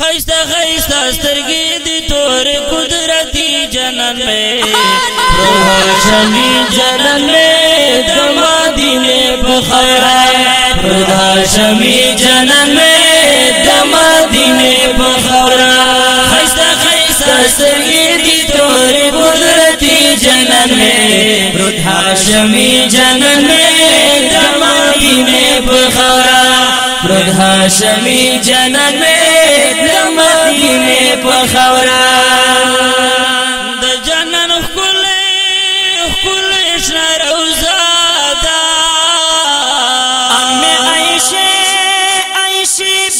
खैस्ता खैस्ता स्तरगी दी तोर कुदरती जनन में प्रभाशमी जनन में दमादीने बखौरा प्रभाशमी जनन में दमादीने बखौरा खैस्ता खैस्ता स्तरगी दी तोर कुदरती जनन में प्रभाशमी जनन में दमादीने बखौरा प्रभाशमी जनन में दमादीने बखौरा द जनन कुल इश्ना रोज़ादा अम्मे आयशे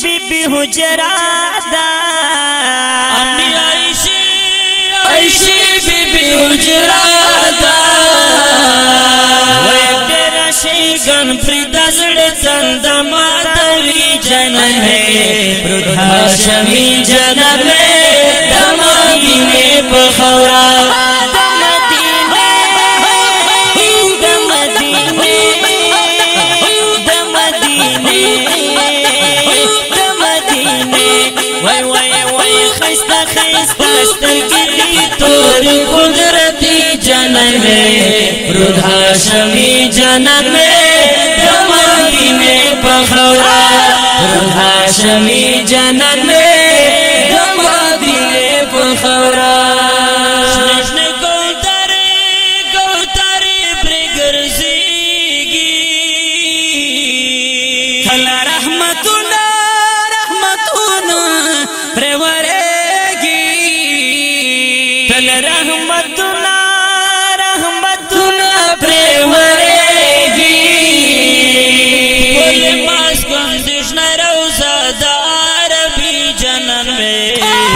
बीबी हुजरादा अम्मे आयशे बीबी हुजरादा गन प्रीता जड़े चंद मातवी जनन है प्रभाशमी जनन में दमादीने बखौरा दमादीने वै वै वै खैस्ता खैस्ता स्तरगी तोर कुदरती जनन में प्रभाशमी जनन में दमादीने बखौरा प्रभाशमी जनन में दमादीने बखौरा कृष्ण गौतारे ब्रिगरसीगी खला रहमतुना प्रेवरेगी तल रहमतुना प्रेवरेगी कोई मास कंदिशना रोज़ादार भी जनन में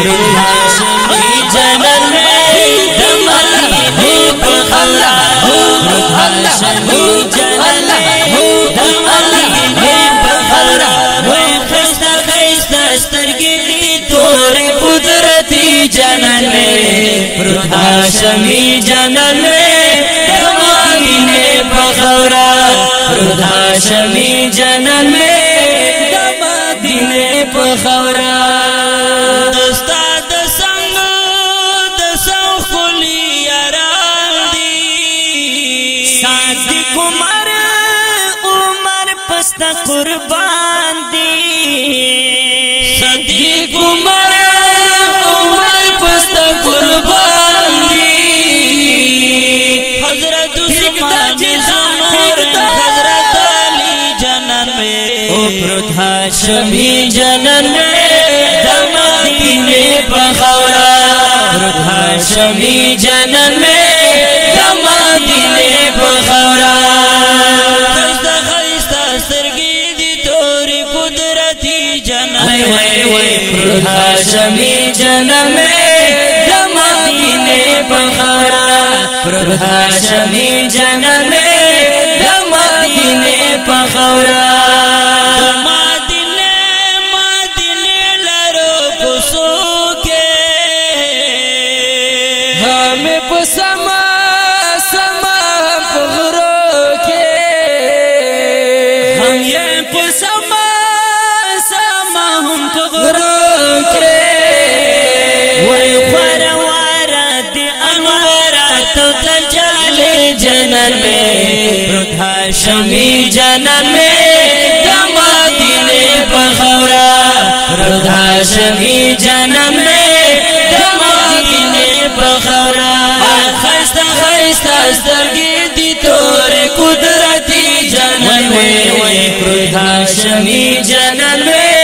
प्रभाशमी जनन में दमादीने बखौरा प्रभाशमी जनन में दमादीने बखौरा खैस्ता खैस्ता स्तरगी तोर कुदरती जनन में प्रभाशमी जनन में दमादीने बखौरा प्रभाशमी जनन में दमादीने बखौरा दस्ता दसंग खुली अरादी सादी उमर पस्ता कुर्बान दी सदी उमर पस्ता कुर्बान दी हजरत उस्मान हजरत अली जनन में ओ प्रभाशमी जनन में दमादीने बखौरा प्रभाशमी जनन में दमादीने बखौरा खैस्ता खैस्ता स्तरगी दी तोरी कुदरती जनन में प्रभाशमी जनन में दमादीने बखौरा प्रभाशमी जनन में दमादीने बखौरा मादीने लरो कुसुके हमें पुसमा पुगरो के हम ये पुसमा हम पुगरो के वही फरवारत अनवरत तजाले जनन में प्रभाशमी जनन में दमादीने बखौरा प्रभाशमी जनन में दमादीने बखौरा खैस्ता खैस्ता स्तरगी दी तोर कुदरती जनन में प्रभाशमी जनन में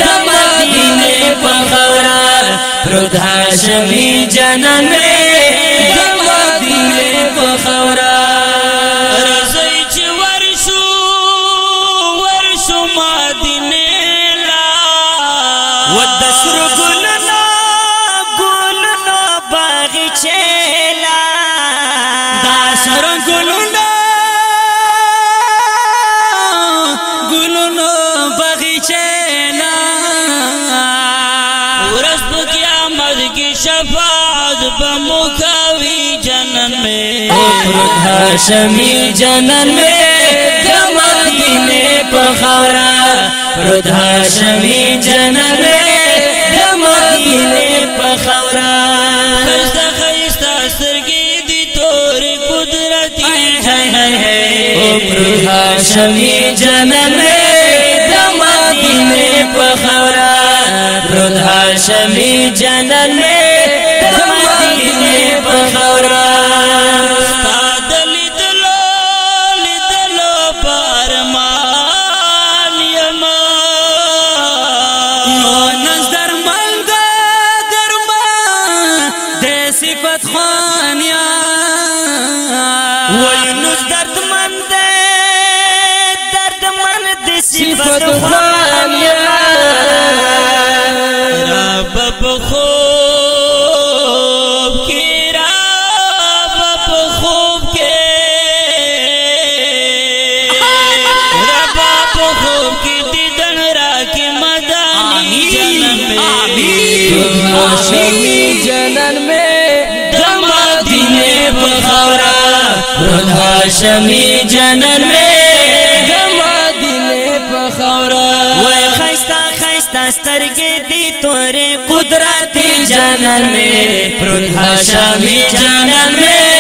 दमादीने बखौरा प्रभाशमी जनन में दमादीने बखौरा वर्षु मादीने ला वदसर गुलनो बागीचेला दासर गुलनो बागीचेला रस्ब क़यामत की शफाअत बमुकावी जनन में प्रभाशमी जनन में दमादीने बखौरा प्रभाशमी जनन में هاشمی جنن میں دا مدینے پا خورا پرد هاشمی جنن میں دا مدینے پا خورا صفت خوانیا وینوس درد مند صفت خوانیا رب بخوب کی رب بخوب کے رب بخوب کی دیدن را کی مدانی جنم میں هاشمی جنن میں پرد هاشمی جنن میں مدینے پا خورا وی خیستا خیستا سترگی دی توری قدرتی جنن میں پرد هاشمی جنن میں